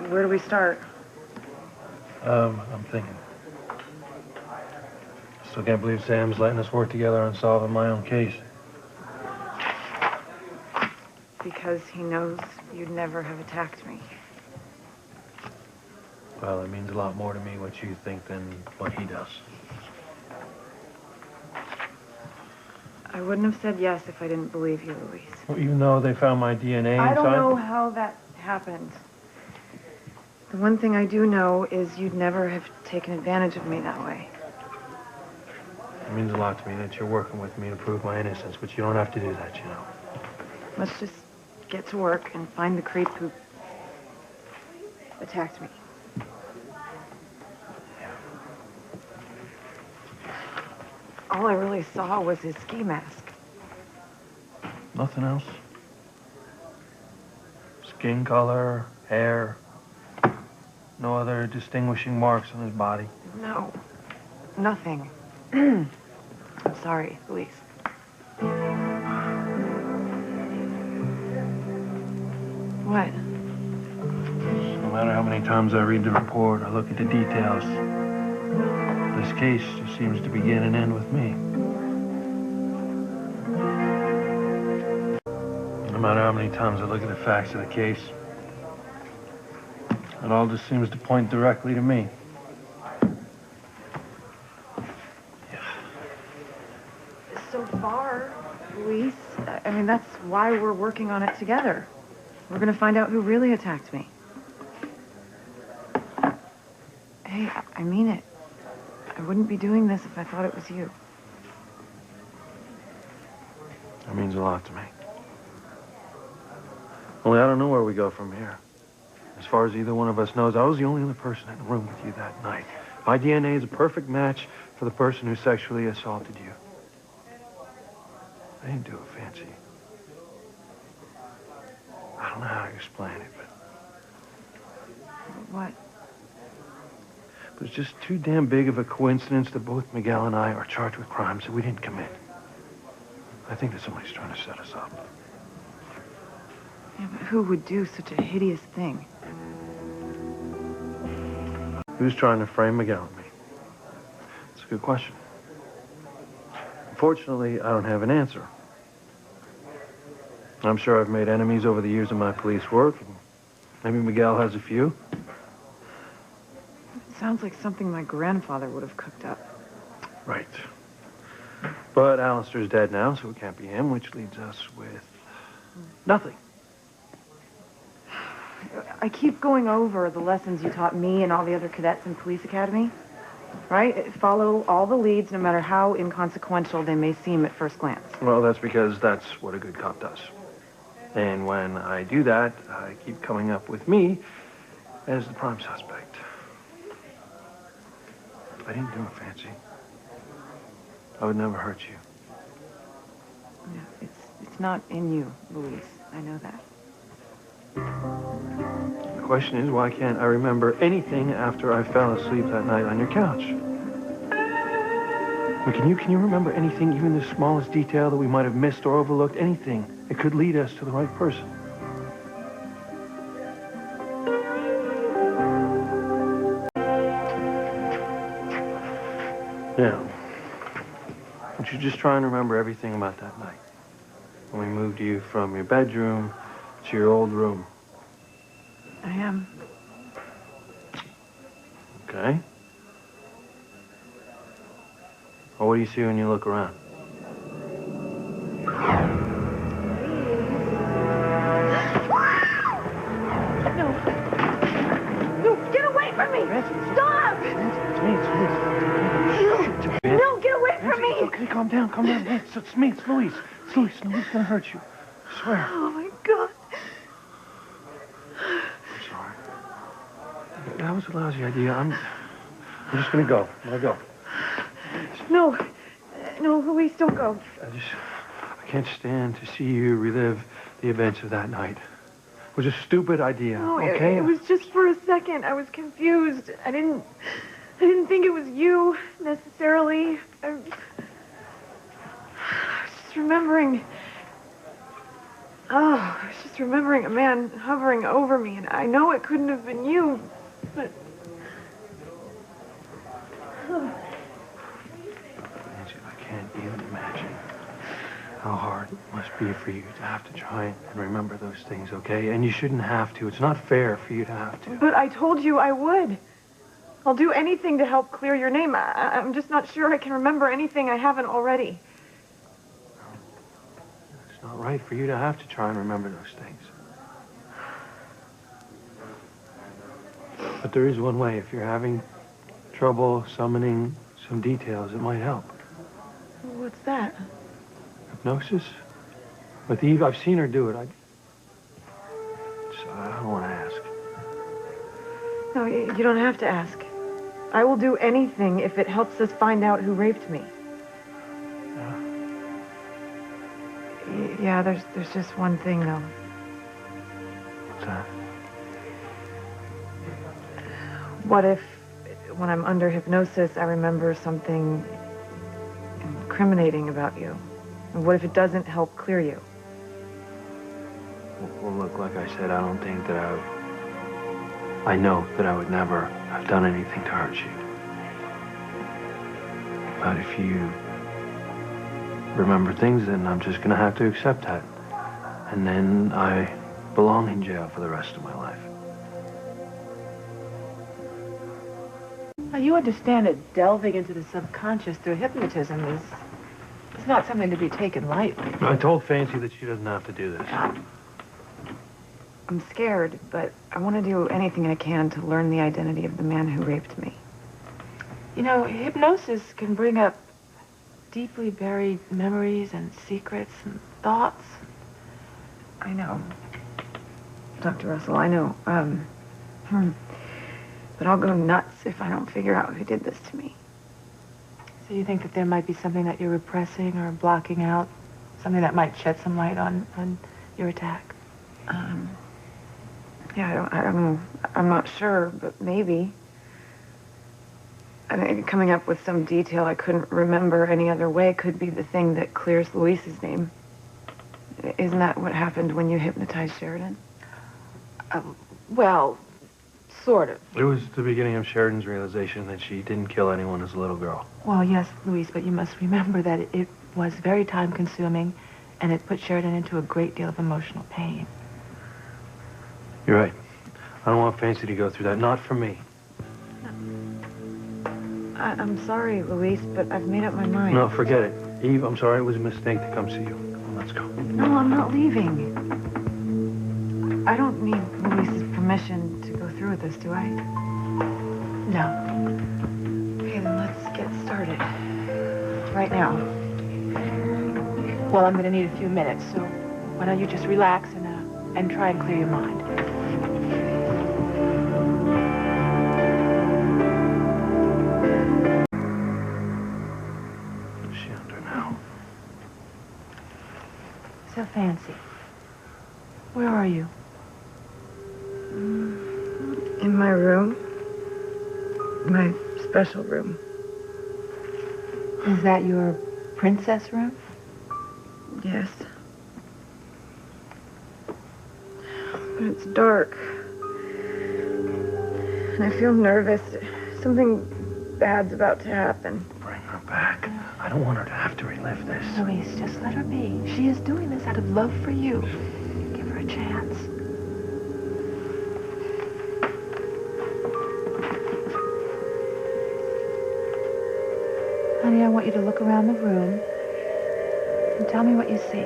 Where do we start? I'm thinking. Still can't believe Sam's letting us work together on solving my own case. Because he knows you'd never have attacked me. Well, it means a lot more to me what you think than what he does. I wouldn't have said yes if I didn't believe you, Luis. Well, even though they found my DNA I inside... don't know how that happened. The one thing I do know is you'd never have taken advantage of me that way. It means a lot to me that you're working with me to prove my innocence, but you don't have to do that, you know. Let's just get to work and find the creep who attacked me. Yeah. All I really saw was his ski mask. Nothing else? Skin color, hair, no other distinguishing marks on his body? No, nothing. I'm sorry, Luis. What? No matter how many times I read the report, I look at the details, this case just seems to begin and end with me. No matter how many times I look at the facts of the case, it all just seems to point directly to me. So far, Luis, I mean, that's why we're working on it together. We're gonna find out who really attacked me. Hey, I mean it. I wouldn't be doing this if I thought it was you. That means a lot to me. Only I don't know where we go from here. As far as either one of us knows, I was the only other person in the room with you that night. My DNA is a perfect match for the person who sexually assaulted you. I didn't do it fancy. I don't know how to explain it, but... What? But it's just too damn big of a coincidence that both Miguel and I are charged with crimes that we didn't commit. I think that somebody's trying to set us up. Yeah, but who would do such a hideous thing? Who's trying to frame Miguel and me? It's a good question. Unfortunately, I don't have an answer. I'm sure I've made enemies over the years of my police work. Maybe Miguel has a few. It sounds like something my grandfather would have cooked up. Right. But Alistair's dead now, so it can't be him, which leaves us with nothing. I keep going over the lessons you taught me and all the other cadets in Police Academy. Right? Follow all the leads, no matter how inconsequential they may seem at first glance. Well, that's because that's what a good cop does. And when I do that, I keep coming up with me as the prime suspect. I didn't do it fancy. I would never hurt you. Yeah, it's not in you, Luis. I know that. The question is, why can't I remember anything after I fell asleep that night on your couch? I mean, can you remember anything, even the smallest detail that we might have missed or overlooked? Anything that could lead us to the right person? Yeah. But you just try and remember everything about that night. When we moved you from your bedroom to your old room. I am. Okay. Well, what do you see when you look around? No. No, get away from me! Stop! It's me, it's Luis. No, get away from me! It's okay, calm down, Nancy, it's me, it's Luis. It's Luis, nobody's gonna hurt you. I swear. Oh, my God. I'm sorry. That was a lousy idea. I'm just gonna go. I'm gonna go. No, Luis, don't go. I can't stand to see you relive the events of that night. It was a stupid idea, No, okay? it was just for a second. I was confused. I didn't think it was you, necessarily. I was just remembering. Oh, I was just remembering a man hovering over me, and I know it couldn't have been you, but... Nancy, I can't even imagine how hard it must be for you to have to try and remember those things, okay? And you shouldn't have to. It's not fair for you to have to. But I told you I would. I'll do anything to help clear your name. I'm just not sure I can remember anything I haven't already. It's not right for you to have to try and remember those things. But there is one way. If you're having trouble summoning some details, it might help. What's that? Hypnosis? With Eve, I've seen her do it. I don't want to ask. No, you don't have to ask. I will do anything if it helps us find out who raped me. Yeah. Yeah, there's just one thing, though. What's that? What if, when I'm under hypnosis, I remember something incriminating about you? And what if it doesn't help clear you? Well, look, like I said, I don't think that I know that I would never have done anything to hurt you. But if you remember things, then I'm just going to have to accept that. And then I belong in jail for the rest of my life. Now, you understand that delving into the subconscious through hypnotism is not something to be taken lightly. I told Fancy that she doesn't have to do this. I'm scared, but I want to do anything I can to learn the identity of the man who raped me. You know, hypnosis can bring up deeply buried memories and secrets and thoughts. I know. Dr. Russell, I know. But I'll go nuts if I don't figure out who did this to me. So you think that there might be something that you're repressing or blocking out? Something that might shed some light on your attack? Yeah, I'm not sure, but maybe. I mean, coming up with some detail I couldn't remember any other way could be the thing that clears Luis's name. Isn't that what happened when you hypnotized Sheridan? Well, sort of. It was the beginning of Sheridan's realization that she didn't kill anyone as a little girl. Well, yes, Luis, but you must remember that it was very time-consuming, and it put Sheridan into a great deal of emotional pain. You're right. I don't want Fancy to go through that. Not for me. I'm sorry, Luis, but I've made up my mind. No, forget it. Eve, I'm sorry. It was a mistake to come see you. Come on, let's go. No, I'm not leaving. I don't need Luis's permission to go through with this, do I? No. Okay, then let's get started. Right now. Well, I'm going to need a few minutes, so why don't you just relax and try and clear your mind. What's she under now? So Fancy, where are you? In my room. My special room. Is that your princess room? Yes. But it's dark. And I feel nervous. Something bad's about to happen. Bring her back. I don't want her to have to relive this. Luis, just let her be. She is doing this out of love for you. Give her a chance. Honey, I want you to look around the room and tell me what you see.